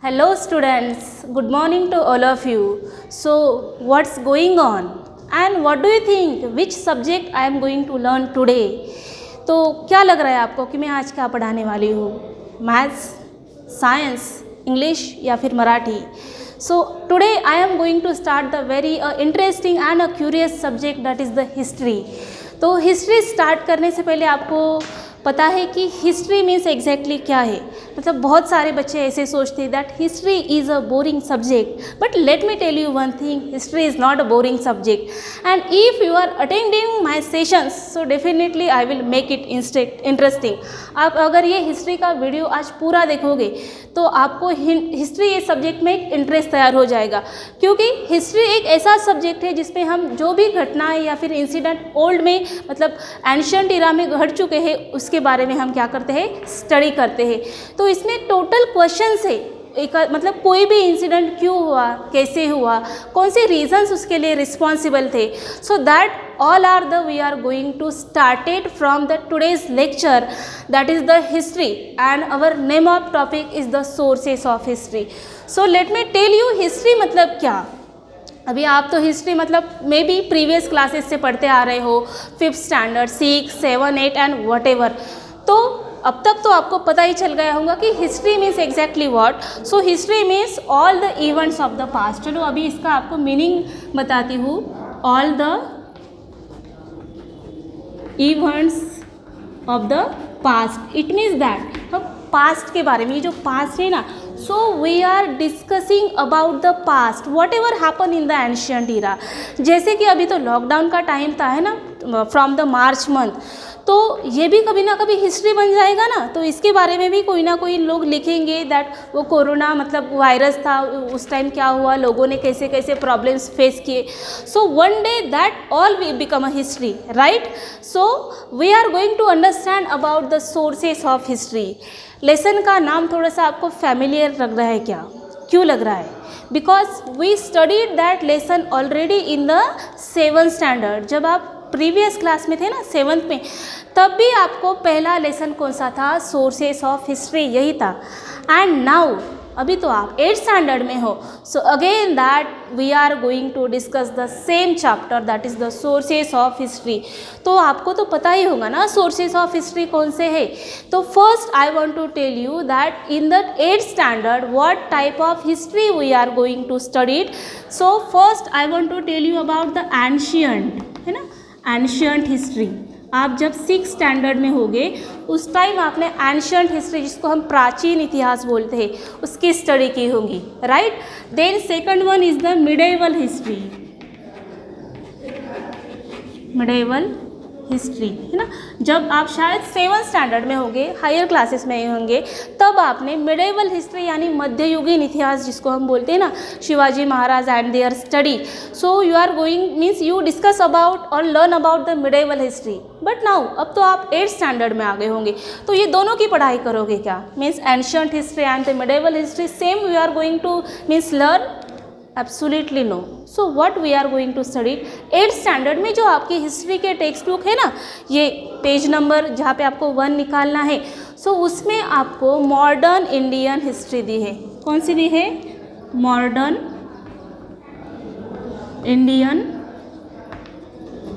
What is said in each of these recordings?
Hello students, good morning to all of you. So what's going on and what do you think which subject I am going to learn today? तो क्या लग रहा है आपको कि मैं आज क्या पढ़ाने वाली हूँ? मैथ्स, साइंस, इंग्लिश या फिर Marathi? So today I am going to start the very interesting and a curious subject that is the history. तो हिस्ट्री स्टार्ट करने से पहले आपको पता है कि हिस्ट्री मीन्स एग्जैक्टली क्या है. मतलब बहुत सारे बच्चे ऐसे सोचते हैं that history is a boring subject, but let me tell you one thing, history is not a boring subject and if you are attending my sessions so definitely I will make it interesting. आप अगर ये history का video आज पूरा देखोगे तो आपको history ये सब्जेक्ट में एक इंटरेस्ट तैयार हो जाएगा, क्योंकि हिस्ट्री एक ऐसा सब्जेक्ट है जिसमें हम जो भी घटनाएं या फिर इंसिडेंट ओल्ड में मतलब एंशिएंट इरा में घट चुके हैं उसके बारे में हम क्या करते हैं, स्टडी करते हैं. तो इसमें टोटल क्वेश्चंस है, एक मतलब कोई भी इंसिडेंट क्यों हुआ, कैसे हुआ, कौन से रीजंस उसके लिए रिस्पॉन्सिबल थे. So that all are the we are going to start it from the today's lecture, that is the history, and our name of topic is the sources of history. So let me tell you history मतलब क्या. अभी आप तो history मतलब may be previous classes से पढ़ते आ रहे हो, 5th standard, 6, 7, 8 and what ever. तो अब तक तो आपको पता ही चल गया होगा कि history means exactly what. So history means all the events of the past. चलो अभी इसका आपको मीनिंग बताती हूँ. All the events of the past, it means that हम पास्ट के बारे में, ये जो पास्ट है ना, so we are discussing about the past whatever happen in the ancient era. जैसे कि अभी तो लॉकडाउन का टाइम था है ना, फ्रॉम द मार्च मंथ, तो ये भी कभी ना कभी हिस्ट्री बन जाएगा ना. तो इसके बारे में भी कोई ना कोई लोग लिखेंगे दैट वो कोरोना मतलब वायरस था, उस टाइम क्या हुआ, लोगों ने कैसे कैसे प्रॉब्लम्स फेस किए. So one day that all will become a history, right. So we are going to understand about the sources of history. Lesson का नाम थोड़ा सा आपको फैमिलियर लग रहा है क्या? क्यों लग रहा है? Because we studied that lesson already in the 7th standard. जब आप प्रीवियस क्लास में थे ना 7th में, तब भी आपको पहला लेसन कौन सा था? सोर्सेस ऑफ हिस्ट्री, यही था. एंड नाउ अभी तो आप 8th स्टैंडर्ड में हो. So again that we are going to discuss the same chapter, that is the sources of history. तो आपको तो पता ही होगा ना सोर्सेस ऑफ हिस्ट्री कौन से है. तो first I want to tell you that in the 8th standard what type of history we are going to study. So first I want to tell you about the ancient, है ना, ancient history. आप जब 6th standard में होगे उस time आपने ancient history, जिसको हम प्राचीन इतिहास बोलते हैं, उसकी स्टडी की होगी, right. Then second one is the medieval history. Medieval history, है ना. जब आप शायद 7th स्टैंडर्ड में होंगे, हायर क्लासेस में होंगे, तब आपने मिडेवल हिस्ट्री यानी मध्ययुगीन इतिहास जिसको हम बोलते हैं ना, Shivaji Maharaj and their study. So you are going means you discuss about और learn about the medieval history. But now अब तो आप 8th स्टैंडर्ड में आ गए होंगे, तो ये दोनों की पढ़ाई करोगे क्या? Means ancient history and the medieval history same we are going to means learn? Absolutely no. So what we are going to study 8th standard में जो आपकी हिस्ट्री के टेक्स्ट बुक है ना, ये पेज नंबर जहाँ पे आपको 1 निकालना है, सो उसमें आपको मॉडर्न इंडियन हिस्ट्री दी है. कौन सी दी है? Modern Indian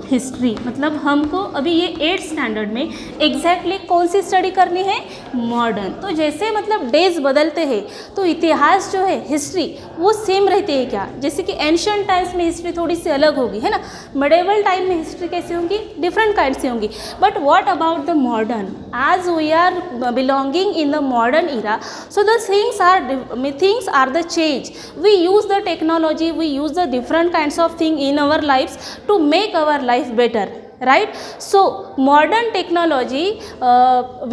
history. मतलब हमको अभी ये 8th स्टैंडर्ड में एग्जैक्टली कौन सी स्टडी करनी है? मॉडर्न. तो जैसे मतलब डेज बदलते हैं तो इतिहास जो है, हिस्ट्री, वो सेम रहती है क्या? जैसे कि एंशिएंट टाइम्स में हिस्ट्री थोड़ी सी अलग होगी, है ना. मिडेवल टाइम में हिस्ट्री कैसी होंगी? डिफरेंट काइंड से होंगी. But what about the modern? As we are belonging in the modern era, so the things are the change. We use the technology, we use the different kinds of thing in our lifes to make our life better, right. So modern technology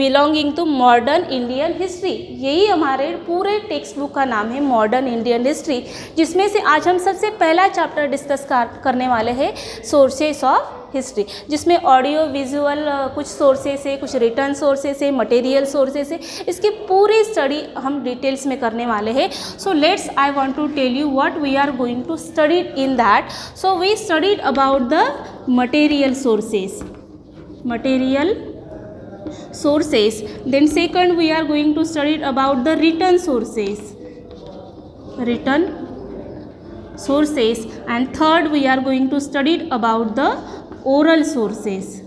belonging to modern Indian history, यही हमारे पूरे text book का नाम है modern Indian history, जिसमें से आज हम सबसे पहला चैप्टर डिस्कस करने वाले हैं सोर्सेस ऑफ हिस्ट्री, जिसमें ऑडियो विजुअल कुछ सोर्सेस है, कुछ रिटर्न सोर्सेस है, मटेरियल सोर्सेस है. इसकी पूरी स्टडी हम डिटेल्स में करने वाले हैं. So let's I want to tell you what we are going to study in that. So we studied about the material sources. Then second we are going to study about the written sources. written sources, and third we are going to study about the oral sources.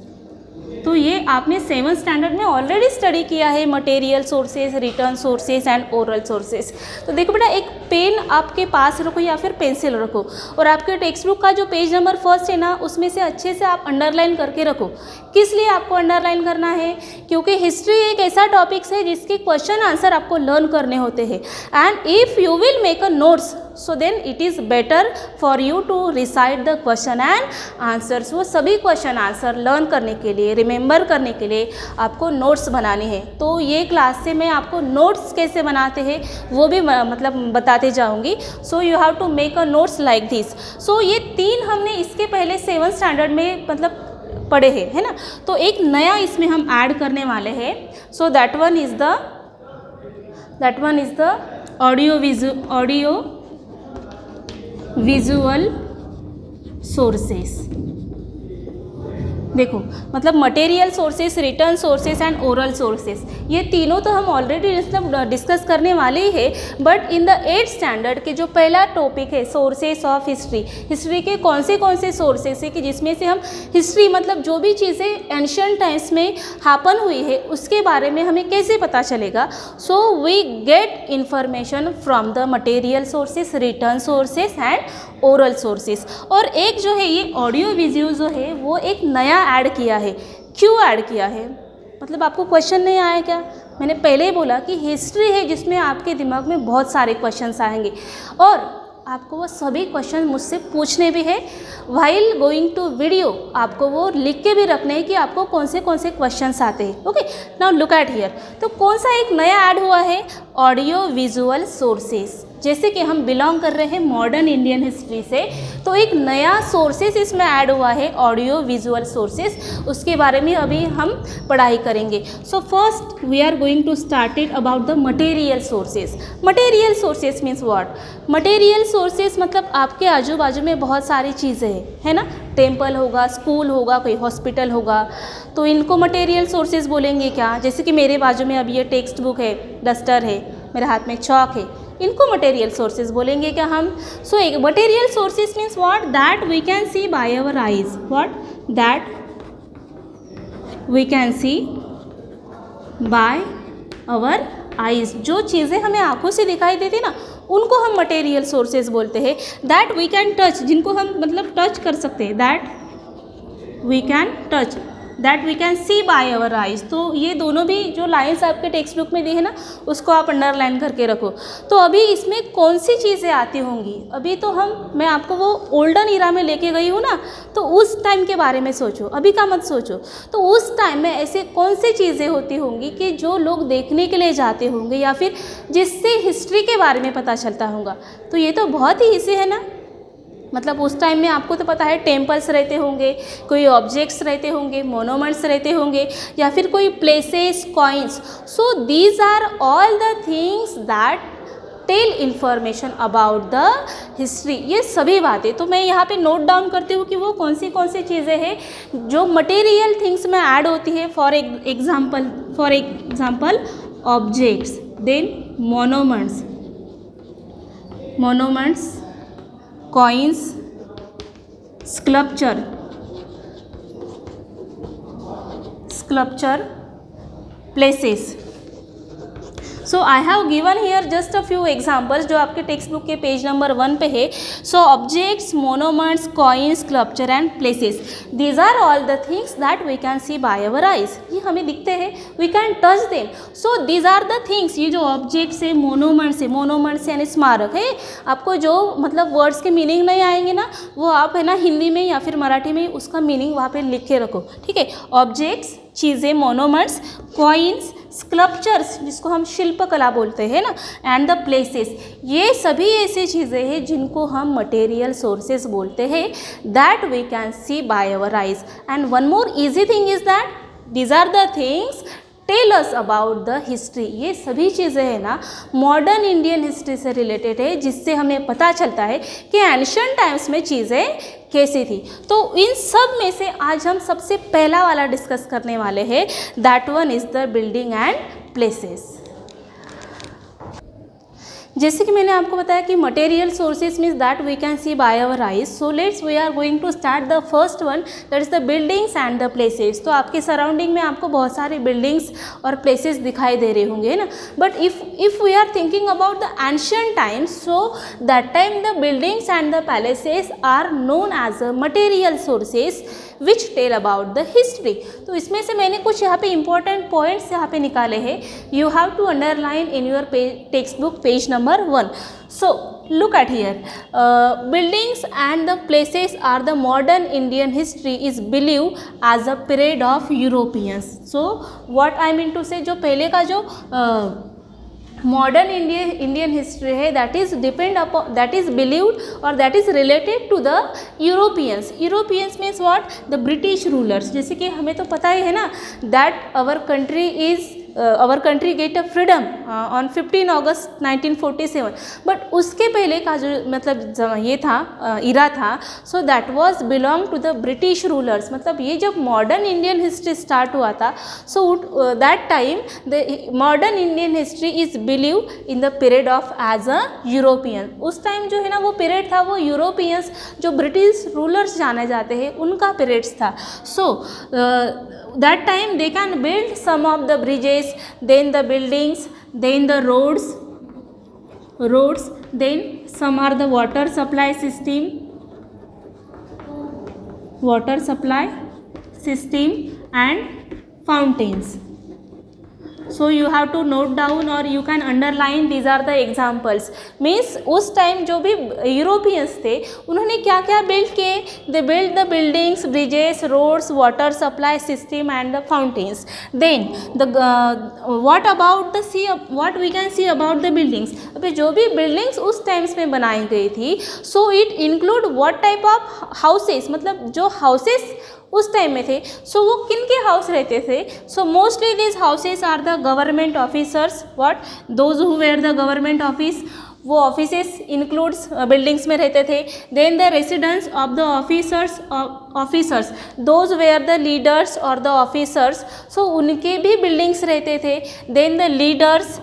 तो ये आपने 7th standard में already study किया है, material sources, return sources and oral sources. तो देखो बेटा, एक पेन आपके पास रखो या फिर पेंसिल रखो, और आपके टेक्स्ट बुक का जो पेज नंबर 1 है ना, उसमें से अच्छे से आप अंडरलाइन करके रखो. किस लिए आपको अंडरलाइन करना है? क्योंकि हिस्ट्री एक ऐसा टॉपिक्स है जिसके क्वेश्चन आंसर आपको लर्न करने होते हैं. And if you will make a notes, so then it is better for you to recite the question and answers. वो सभी क्वेश्चन आंसर लर्न करने के लिए, रिमेंबर करने के लिए आपको नोट्स बनाने हैं. तो ये क्लास से मैं आपको नोट्स कैसे बनाते हैं वो भी मतलब बताते जाऊंगी. So you have to make a notes like this. So ये 3 हमने इसके पहले 7th स्टैंडर्ड में मतलब पढ़े हैं, है ना. तो एक नया इसमें हम ऐड करने वाले हैं. So that one is the audio visual sources. देखो, मतलब material sources, written sources and oral sources, ये तीनों तो हम ऑलरेडी मतलब डिस्कस करने वाले ही है. But in the 8th standard के जो पहला टॉपिक है, सोर्सेस ऑफ हिस्ट्री के कौन से सोर्सेस है कि जिसमें से हम हिस्ट्री मतलब जो भी चीज़ें एंशिएंट टाइम्स में हैपन हुई है उसके बारे में हमें कैसे पता चलेगा. So we get information from the material sources, written sources and oral sources. और एक जो है ये ऑडियो विजुअल जो है वो एक नया ऐड किया है. क्यों ऐड किया है? मतलब आपको क्वेश्चन नहीं आया क्या? मैंने पहले ही बोला कि हिस्ट्री है जिसमें आपके दिमाग में बहुत सारे क्वेश्चंस आएंगे, और आपको वो सभी क्वेश्चन मुझसे पूछने भी है. व्हाइल गोइंग टू वीडियो आपको वो लिख के भी रखने हैं कि आपको कौन से क्वेश्चंस आते हैं. Okay, now look at here. तो कौन सा एक नया ऐड हुआ है? Audio visual sources. जैसे कि हम बिलोंग कर रहे हैं मॉडर्न इंडियन हिस्ट्री से, तो एक नया सोर्सेस इसमें ऐड हुआ है, ऑडियो विजुअल सोर्सेस. उसके बारे में अभी हम पढ़ाई करेंगे. So first we are going to start it about the material sources. Material sources means what? Material sources मतलब आपके आजू बाजू में बहुत सारी चीज़ें हैं, है ना. टेम्पल होगा, स्कूल होगा, कोई हॉस्पिटल होगा, तो इनको मटेरियल सोर्सेस बोलेंगे क्या? जैसे कि मेरे बाजू में अभी ये टेक्स्ट बुक है, डस्टर है, मेरे हाथ में चॉक है, इनको मटेरियल सोर्सेज बोलेंगे क्या हम? सो एक material sources means what? That we can see by our eyes. What? That we can see by our eyes. जो चीज़ें हमें आंखों से दिखाई देती ना, उनको हम मटेरियल सोर्सेज बोलते हैं. दैट वी कैन टच, जिनको हम मतलब टच कर सकते हैं, that we can touch, that we can see by our eyes. तो ये दोनों भी जो लाइन्स आपके टेक्स्ट बुक में दी है ना, उसको आप अंडरलाइन करके रखो. तो अभी इसमें कौन सी चीज़ें आती होंगी? अभी तो मैं आपको वो ओल्डन इरा में लेके गई हूँ ना, तो उस टाइम के बारे में सोचो, अभी का मत सोचो. तो उस टाइम में ऐसे कौन सी चीज़ें होती होंगी कि जो लोग देखने के लिए जाते होंगे या फिर जिससे हिस्ट्री के बारे में पता चलता होगा. तो ये तो बहुत ही इजी है ना. मतलब उस टाइम में आपको तो पता है टेम्पल्स रहते होंगे, कोई ऑब्जेक्ट्स रहते होंगे, मोनूमेंट्स रहते होंगे, या फिर कोई places, coins. So these are all the things that tell information about the history. ये सभी बातें तो मैं यहाँ पे नोट डाउन करती हूँ कि वो कौन सी चीज़ें हैं जो मटेरियल थिंग्स में ऐड होती है. For example objects, then monuments, coins, sculpture, places. So I have given here just a few examples जो आपके टेक्स्ट बुक के पेज नंबर 1 पे है. So objects, monuments, coins, sculpture and places, these are all the things that we can see by our eyes. ये हमें दिखते हैं, we can touch them. So these are the things. ये जो objects है, monuments यानी स्मारक है. आपको जो मतलब वर्ड्स के मीनिंग नहीं आएंगे ना, वो आप है ना हिंदी में या फिर मराठी में उसका मीनिंग वहाँ पे लिख के रखो, ठीक है. ऑब्जेक्ट्स चीज़ें, मोनूमेंट्स, कॉइन्स, स्कल्पचर्स जिसको हम शिल्पकला बोलते हैं ना, एंड द प्लेसेस, ये सभी ऐसी चीज़ें हैं जिनको हम मटेरियल सोर्सेज बोलते हैं, that we can see by our eyes. And one more easy thing is that these are the things tell us about the history. ये सभी चीज़ें हैं ना मॉडर्न इंडियन हिस्ट्री से रिलेटेड है, जिससे हमें पता चलता है कि एंशिएंट टाइम्स में चीज़ें कैसी थी. तो इन सब में से आज हम सबसे पहला वाला डिस्कस करने वाले हैं, that one is the building and places. जैसे कि मैंने आपको बताया कि material sources means that we can see by our eyes. So let's we are going to start the first one, that is the buildings and the places. तो आपके surrounding में आपको बहुत सारे बिल्डिंग्स और प्लेसेस दिखाई दे रहे होंगे, है ना. But if we are thinking about the ancient times, so that time the buildings and the palaces are known as a material sources which tell about the history. तो इसमें से मैंने कुछ यहाँ पे इंपॉर्टेंट पॉइंट्स यहाँ पे निकाले हैं. You have to underline in your text book page number 1. So look at here, buildings and the places are the modern Indian history is believed as a period of Europeans. So what I mean to say, जो पहले का जो modern Indian history है that is depend upon, that is believed और that is related to the Europeans. Europeans means what, the British rulers. जैसे कि हमें तो पता ही है ना that our country get a freedom on 15 August 1947. But उसके पहले का जो मतलब ये था इरा था, so that was belong to the British rulers. मतलब ये जब मॉडर्न इंडियन हिस्ट्री स्टार्ट हुआ था, so that time the modern Indian history is believe in the period of as a European. उस टाइम जो है ना वो पीरियड था, वो यूरोपियंस जो ब्रिटिश रूलर्स जाने जाते हैं उनका पीरियड्स था. सो that time they can build some of the bridges, then the buildings, then the roads, then some are the water supply system and fountains. So you have to note down or you can underline, these are the examples. Means उस time जो भी Europeans थे उन्होंने क्या क्या build किए, they build the buildings, bridges, roads, water supply system and the fountains. Then the what about the see, what we can see about the buildings. अभी जो भी बिल्डिंग्स उस टाइम्स में बनाई गई थी, so it include what type of houses, मतलब जो हाउसेस उस टाइम में थे, सो वो किन के हाउस रहते थे. So mostly this houses are the government officers, what those who were the government office, वो ऑफिसेस इंक्लूड्स बिल्डिंग्स में रहते थे. Then the residence of the officers those were the leaders और द ऑफिसर्स, सो उनके भी buildings रहते थे. Then the leaders,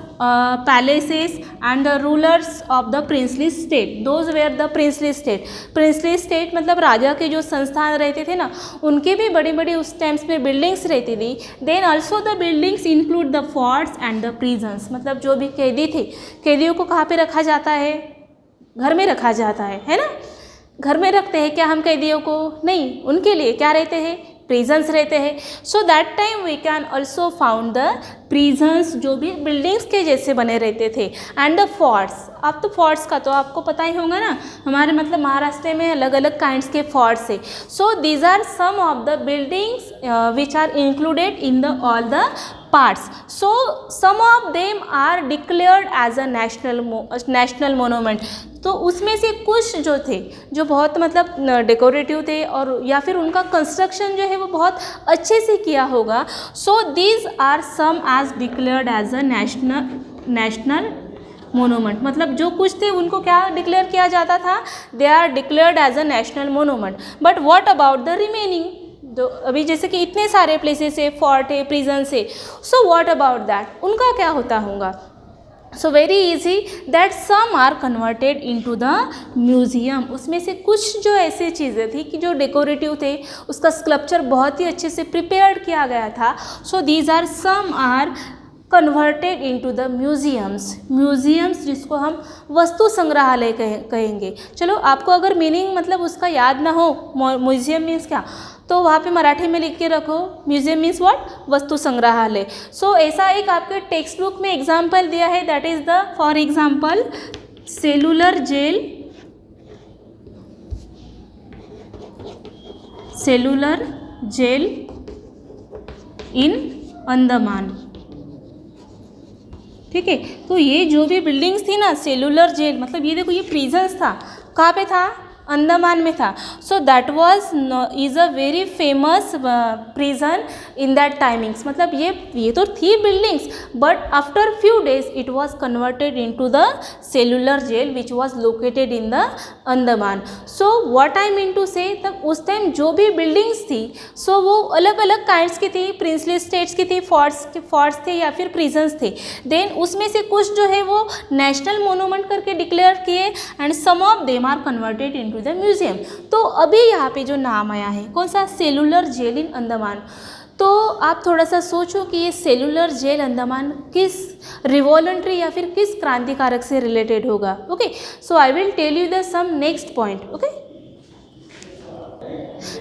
palaces and the rulers of the princely state, those were the princely state. Princely state मतलब राजा के जो संस्थान रहते थे ना, उनके भी बड़ी बड़ी उस टाइम्स में बिल्डिंग्स रहती थी. Then also the buildings include the forts and the prisons. मतलब जो भी कैदी थे, कैदियों को कहाँ पे रखा जाता है, घर में रखा जाता है ना. घर में रखते हैं क्या हम कैदियों को? नहीं, उनके लिए क्या रहते हैं, प्रिजन्स रहते हैं. So that time we can also found the prisons जो भी बिल्डिंग्स के जैसे बने रहते थे. एंड द फोर्ट्स, अब तो फोर्ट्स का तो आपको पता ही होगा ना, हमारे मतलब महाराष्ट्र में अलग अलग काइंड्स के फोर्ट्स है. So these are some of the buildings which are included in the all the parts. So some of them are declared as a national monument. तो उसमें से कुछ जो थे जो बहुत मतलब डेकोरेटिव थे और या फिर उनका कंस्ट्रक्शन जो है वो बहुत अच्छे से किया होगा. So these are some as declared as a national monument. मतलब जो कुछ थे उनको क्या डिक्लेयर किया जाता था, they are declared as a national monument. But what about the remaining, तो अभी जैसे कि इतने सारे प्लेसेस है, फोर्ट है, प्रिजन है, सो व्हाट अबाउट दैट, उनका क्या होता होगा. So very easy that some are converted into the museum. उसमें से कुछ जो ऐसी चीज़ें थी कि जो डेकोरेटिव थे, उसका स्कल्पचर बहुत ही अच्छे से प्रिपेयर्ड किया गया था. So these are some are converted into the museums जिसको हम वस्तु संग्रहालय कहेंगे. चलो आपको अगर मीनिंग मतलब उसका याद ना हो, म्यूजियम मीन्स क्या, तो वहाँ पे मराठी में लिख के रखो, म्यूजियम मीन्स व्हाट, वस्तु संग्रहालय. सो ऐसा एक आपके टेक्स्ट बुक में एग्जाम्पल दिया है, that is the for example cellular jail in Andaman. ठीक है, तो ये जो भी बिल्डिंग्स थी ना, सेलुलर जेल मतलब ये देखो, ये प्रिजन्स था. कहाँ पे था, अंडमान में था. So that was is a very famous prison in that timings. मतलब ये तो थी buildings, but after few days it was converted into the cellular jail which was located in the Andaman. So what I mean to say, तब उस time जो भी buildings थी सो वो अलग अलग काइंड्स की थी, प्रिंसली स्टेट्स की थी, फोर्ट्स थे या फिर प्रिजन्स थे. देन उसमें से कुछ जो है वो नेशनल मोनूमेंट करके डिक्लेयर किए and some of them are converted into the museum. तो अभी यहाँ पे जो नाम आया है कौन सा, सेलुलर जेल इन अंडमान. तो आप थोड़ा सा सोचो कि ये सेलुलर जेल अंडमान किस रिवॉल्यूशनरी या फिर किस क्रांतिकारक से रिलेटेड होगा. Okay, so I will tell you the some next point. Okay,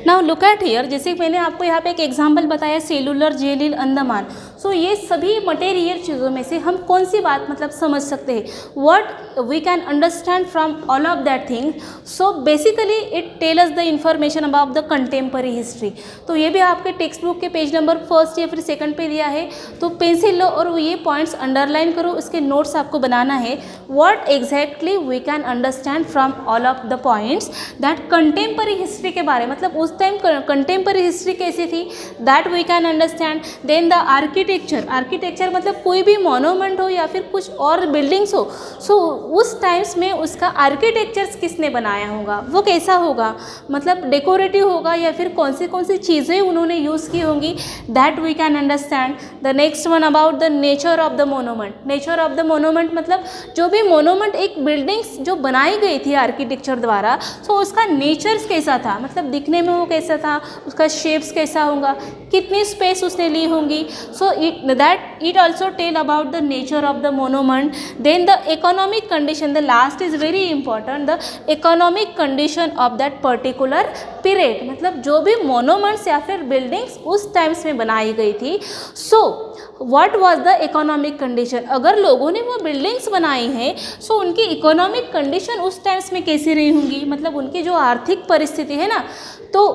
now look at here. जैसे मैंने आपको यहाँ पे एक एग्जांपल बताया सेलुलर जेल इन अंडमान. सो ये सभी मटेरियल चीज़ों में से हम कौन सी बात मतलब समझ सकते हैं, what we can understand from all of that thing. So basically it tell us the information about the contemporary history. तो ये भी आपके टेक्स्ट बुक के पेज नंबर 1 या फिर 2 पे दिया है. तो पेंसिल लो और ये पॉइंट्स अंडरलाइन करो, इसके नोट्स आपको बनाना है. What exactly we can understand from all of the points that contemporary history के बारे, मतलब उस टाइम कंटेम्पररी हिस्ट्री कैसी थी, that we can understand. Then the architecture मतलब कोई भी मोनूमेंट हो या फिर कुछ और बिल्डिंग्स हो, सो उस टाइम्स में उसका आर्किटेक्चर्स किसने बनाया होगा, वो कैसा होगा, मतलब डेकोरेटिव होगा या फिर कौन सी चीज़ें उन्होंने यूज़ की होंगी, that we can understand. The next one about the nature of the monument. Nature of the monument मतलब जो भी मोनूमेंट एक बिल्डिंग्स जो बनाई गई थी आर्किटेक्चर द्वारा, सो उसका नेचर्स कैसा था, मतलब दिखने में वो कैसा था, उसका शेप्स कैसा होगा, कितनी स्पेस उसने ली होंगी. So it also tell about the nature of the monument. Then the economic condition, the last is very important, the economic condition of that particular period. मतलब जो भी मोनूमेंट्स या फिर बिल्डिंग्स उस टाइम्स में बनाई गई थी, so what was the economic condition. अगर लोगों ने वो बिल्डिंग्स बनाई हैं, सो उनकी इकोनॉमिक कंडीशन उस टाइम्स में कैसी रही होंगी, मतलब उनकी जो आर्थिक परिस्थिति है ना, तो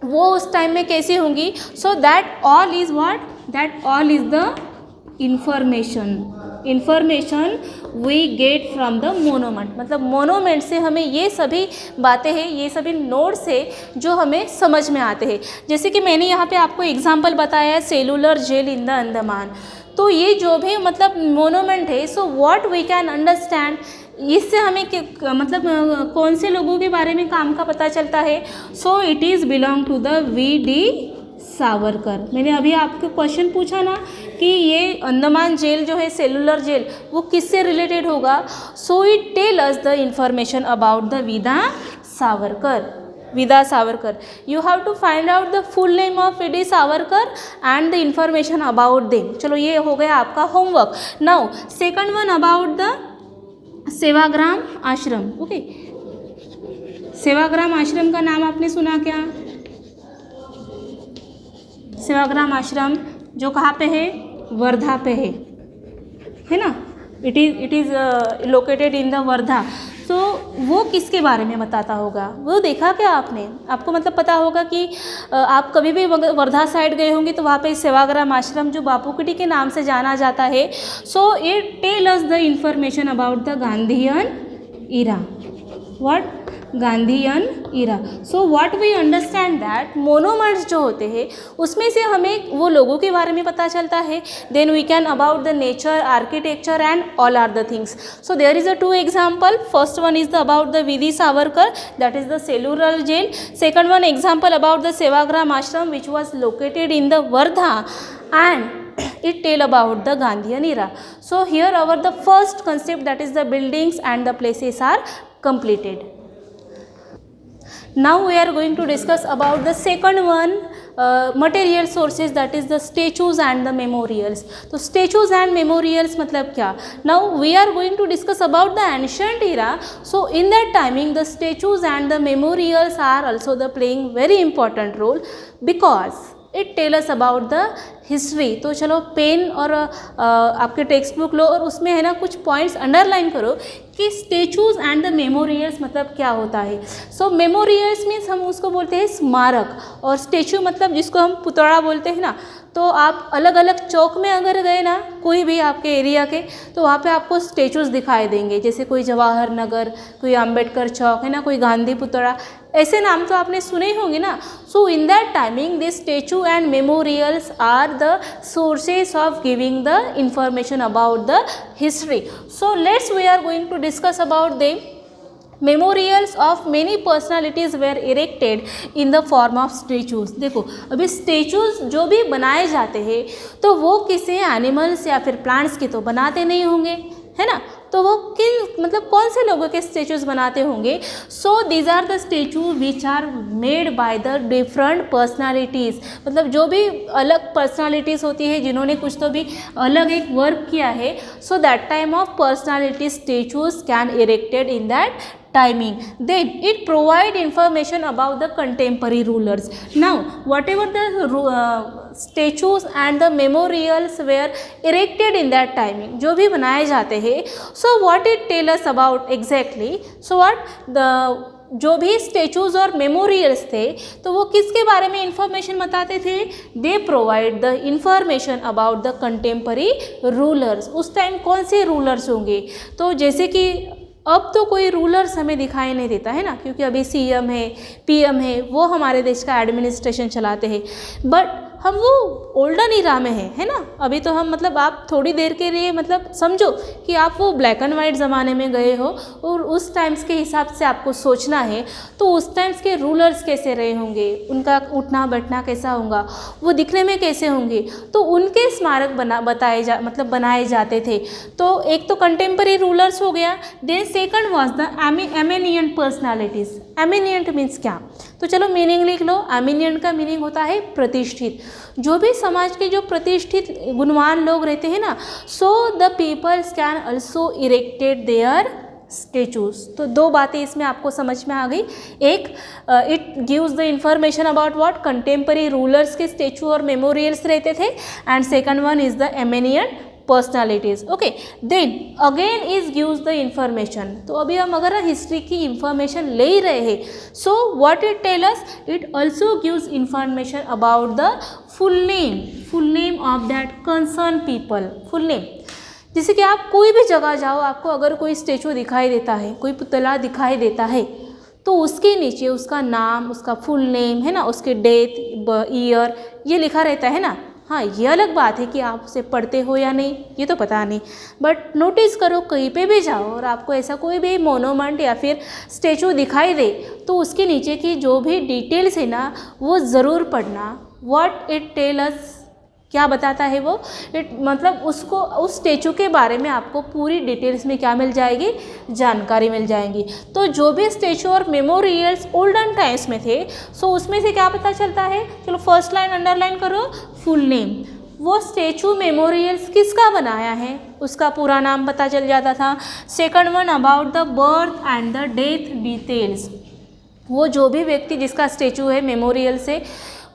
वो उस टाइम में कैसी होंगी. So that all is what, that all is the information we get from the monument. मतलब मोनूमेंट से हमें ये सभी बातें हैं, ये सभी नोट्स है जो हमें समझ में आते हैं. जैसे कि मैंने यहाँ पे आपको एग्जांपल बताया है cellular jail in the Andaman. तो ये जो भी मतलब मोनूमेंट है, so what we can understand, इससे हमें मतलब कौन से लोगों के बारे में काम का पता चलता है. So it is belong to the V D. Savarkar. मैंने अभी आपको क्वेश्चन पूछा ना कि ये अंडमान जेल जो है सेलुलर जेल वो किससे रिलेटेड होगा. So it tell us the information about the V D Savarkar. You have to find out the full name of V D. Savarkar and the information about them. चलो ये हो गया आपका homework. Now second one about the Sevagram ashram. Okay, Sevagram आश्रम का नाम आपने सुना क्या. सेवाग्राम आश्रम जो कहाँ पे है, वर्धा पे है ना. It is located in the Wardha. तो वो किसके बारे में बताता होगा, वो देखा क्या आपने, आपको मतलब पता होगा कि आप कभी भी वर्धा साइड गए होंगे तो वहाँ पे सेवाग्राम आश्रम जो बापू कुटी के नाम से जाना जाता है. So it tell us the information about the Gandhian era. What, Gandhian era. So what we understand that monuments जो होते हैं उसमें से हमें वो लोगों के बारे में पता चलता है. Then we can about the nature, architecture and all are the things. So there is a 2 example. First one is the about the V D. Savarkar, that is the cellular jail. Second one example about the Sevagram ashram which was located in the Wardha and it tell about the Gandhian era. So here our the first concept, that is the buildings and the places are completed. Now we are going to discuss about the second one, material sources, that is the statues and the memorials. तो statues and memorials मतलब क्या. Now we are going to discuss about the ancient era. So in that timing the statues and the memorials are also the playing very important role because it tell us about the history. तो चलो pen और आपके text book लो और उसमें है ना कुछ points underline करो कि स्टेचूज एंड द मेमोरियल्स मतलब क्या होता है। सो मेमोरियल्स मीन्स हम उसको बोलते हैं स्मारक, और स्टेचू मतलब जिसको हम पुतला बोलते हैं ना। तो आप अलग अलग चौक में अगर गए ना, कोई भी आपके एरिया के, तो वहाँ पे आपको स्टेचूज दिखाई देंगे, जैसे कोई जवाहर नगर, कोई अंबेडकर चौक है ना, कोई गांधी पुतला, ऐसे नाम तो आपने सुने ही होंगे ना। So in that timing this statue and memorials are the sources of giving the information about the history. So let's we are going to discuss about them. Memorials of many personalities were erected in the form of statues. देखो अभी statues जो भी बनाए जाते हैं तो वो किसी एनिमल्स या फिर प्लांट्स के तो बनाते नहीं होंगे, है ना। तो वो किन मतलब कौन से लोगों के स्टेचूज बनाते होंगे। So these are the statue which are made by the different personalities, मतलब जो भी अलग पर्सनालिटीज़ होती है जिन्होंने कुछ तो भी अलग एक वर्क किया है। सो that time of personality statues can erected in that timing. Then it provide information about the contemporary rulers. Now whatever the statues and the memorials were erected in that timing, जो भी बनाए जाते हैं, so what it tell us about exactly. So what the जो भी स्टेचूज़ और memorials थे तो वो किसके बारे में इंफॉर्मेशन बताते थे। They provide the information about the contemporary rulers. उस टाइम कौन से रूलर्स होंगे, तो जैसे कि अब तो कोई रूलर्स हमें दिखाई नहीं देता है ना, क्योंकि अभी सीएम है, पीएम है, वो हमारे देश का एडमिनिस्ट्रेशन चलाते हैं। बट हम वो ओल्डन इरा में है ना। अभी तो हम मतलब आप थोड़ी देर के लिए मतलब समझो कि आप वो ब्लैक एंड वाइट ज़माने में गए हो और उस टाइम्स के हिसाब से आपको सोचना है। तो उस टाइम्स के रूलर्स कैसे रहे होंगे, उनका उठना बैठना कैसा होगा, वो दिखने में कैसे होंगे, तो उनके स्मारक बनाए जाते थे। तो एक तो कंटेम्पररी रूलर्स हो गया। Then second was the eminent personalities. Eminent means क्या, तो चलो मीनिंग लिख लो। एमिनियंट का मीनिंग होता है प्रतिष्ठित। जो भी समाज के जो प्रतिष्ठित गुणवान लोग रहते हैं ना, so the peoples can also erected their statues. तो दो बातें इसमें आपको समझ में आ गई। एक, it gives the information about what contemporary rulers के स्टेचू और मेमोरियल्स रहते थे, and second one is the eminent personalities. Okay, then again is gives the information. तो अभी हम अगर हिस्ट्री की इंफॉर्मेशन ले ही रहे हैं, so what it tell us, it also gives information about the full name of that concern people. Full name, जैसे कि आप कोई भी जगह जाओ, आपको अगर कोई स्टेचू दिखाई देता है, कोई पुतला दिखाई देता है, तो उसके नीचे उसका नाम, उसका फुल नेम है ना, उसके डेट, ईयर, ये लिखा रहता है ना। हाँ, ये अलग बात है कि आप उसे पढ़ते हो या नहीं, ये तो पता नहीं, बट नोटिस करो कहीं पे भी जाओ और आपको ऐसा कोई भी मोनूमेंट या फिर स्टेचू दिखाई दे, तो उसके नीचे की जो भी डिटेल्स है ना, वो ज़रूर पढ़ना। व्हाट इट टेल अस, क्या बताता है वो, इट मतलब उसको उस स्टेचू के बारे में आपको पूरी डिटेल्स में क्या मिल जाएगी, जानकारी मिल जाएगी। तो जो भी स्टेचू और मेमोरियल्स ओल्डन टाइम्स में थे, सो उसमें से क्या पता चलता है, चलो फर्स्ट लाइन अंडरलाइन करो, फुल नेम। वो स्टेचू मेमोरियल्स किसका बनाया है, उसका पूरा नाम पता चल जाता था। Second one, about the birth and the death details. वो जो भी व्यक्ति जिसका स्टेचू है मेमोरियल से,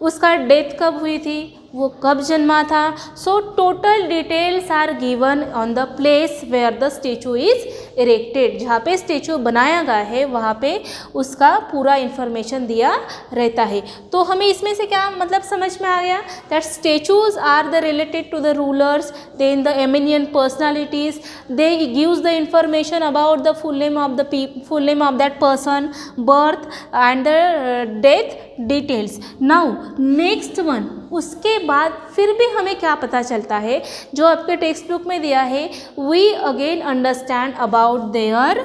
उसका डेथ कब हुई थी, वो कब जन्मा था। So total details are given on the place where the statue is erected. जहाँ पे स्टेचू बनाया गया है वहाँ पे उसका पूरा इन्फॉर्मेशन दिया रहता है। तो हमें इसमें से क्या मतलब समझ में आ गया, that statues are the related to the rulers, then the eminent personalities, they gives the information about the full name of that person, birth and the death details. Now next one, उसके बाद फिर भी हमें क्या पता चलता है, जो आपके टेक्स्ट बुक में दिया है, we again understand about their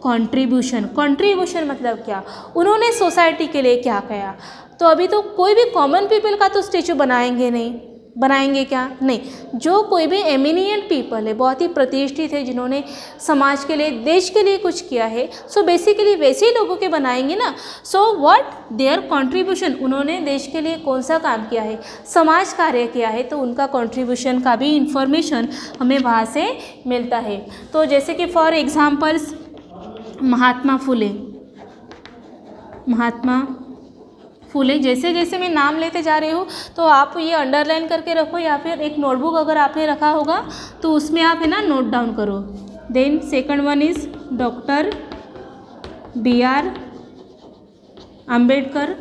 contribution. Contribution मतलब क्या, उन्होंने सोसाइटी के लिए क्या किया। तो अभी तो कोई भी कॉमन पीपल का तो स्टेचू बनाएंगे क्या, नहीं। जो कोई भी एमिनियंट पीपल है, बहुत ही प्रतिष्ठित है, जिन्होंने समाज के लिए, देश के लिए कुछ किया है, सो बेसिकली वैसे ही लोगों के बनाएंगे ना। सो व्हाट देयर कंट्रीब्यूशन, उन्होंने देश के लिए कौन सा काम किया है, समाज कार्य किया है, तो उनका कंट्रीब्यूशन का भी इंफॉर्मेशन हमें वहाँ से मिलता है। तो जैसे कि फॉर एग्जाम्पल्स, महात्मा फूले। जैसे जैसे मैं नाम लेते जा रही हूँ तो आप ये अंडरलाइन करके रखो, या फिर एक नोटबुक अगर आपने रखा होगा तो उसमें आप है ना नोट डाउन करो। Then second one is doctor BR Ambedkar,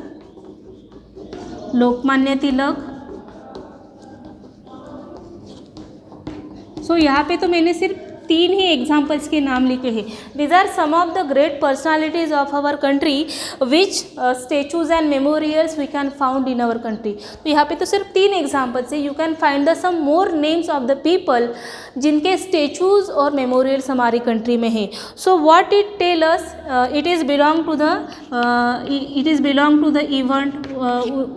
Lokmanya Tilak. सो यहाँ पे तो मैंने सिर्फ 3 ही एग्जाम्पल्स के नाम लिखे हैं। These are some of the great personalities of our country which statues and memorials we can found in our country. तो यहाँ पे तो सिर्फ 3 एग्जाम्पल्स है। You can find the some more names of the people जिनके statues और memorials हमारी country में है। So what it tell us, it is belong to the event,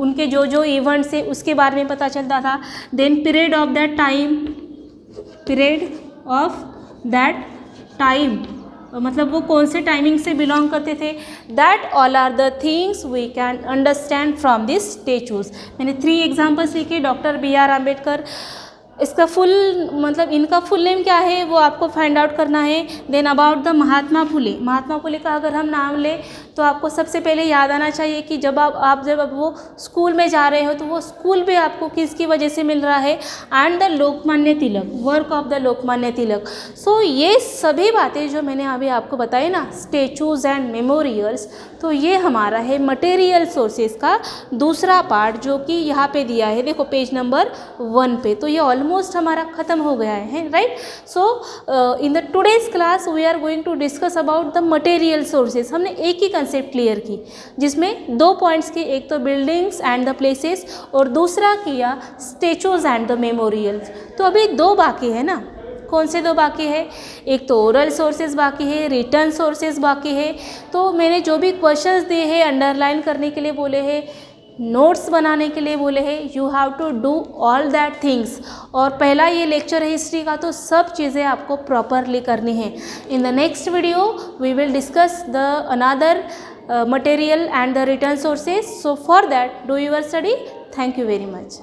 उनके जो जो इवेंट्स है उसके बारे में पता चलता था। Then period of that time, period of that time मतलब वो कौन से टाइमिंग से बिलोंग करते थे। That all are the things we can understand from this statues. मैंने 3 एग्जाम्पल्स लिखे। डॉक्टर BR अम्बेडकर, इसका फुल मतलब इनका फुल नेम क्या है वो आपको फाइंड आउट करना है। Then about the Mahatma Phule, Mahatma Phule का अगर हम नाम लें तो आपको सबसे पहले याद आना चाहिए कि जब आप वो स्कूल में जा रहे हो तो वो स्कूल भी आपको किसकी वजह से मिल रहा है, and the Lokmanya Tilak, work of the Lokmanya Tilak. सो ये सभी बातें जो मैंने अभी आपको बताई ना, स्टेचूज एंड मेमोरियल्स, तो ये हमारा है मटेरियल सोर्सेज का दूसरा पार्ट जो कि यहाँ पे दिया है, देखो पेज नंबर 1 पे। तो ये ऑलमोस्ट हमारा ख़त्म हो गया है, right. So in the today's class we are going to discuss about the material sources. हमने एक ही कंसेप्ट क्लियर की जिसमें 2 पॉइंट्स की, एक तो बिल्डिंग्स एंड द प्लेसेस और दूसरा किया स्टेचूज एंड द मेमोरियल्स। तो अभी 2 बाकी है ना। कौन से 2 बाकी है? एक तो ओरल सोर्सेज बाकी है, रिटर्न सोर्सेज बाकी है। तो मैंने जो भी क्वेश्चंस दिए हैं अंडरलाइन करने के लिए बोले हैं, नोट्स बनाने के लिए बोले हैं, you have to do all that things. और पहला ये लेक्चर है हिस्ट्री का, तो सब चीज़ें आपको प्रॉपरली करनी है। In the next video we will discuss the another material and the written sources. So for that, do your study. Thank you very much.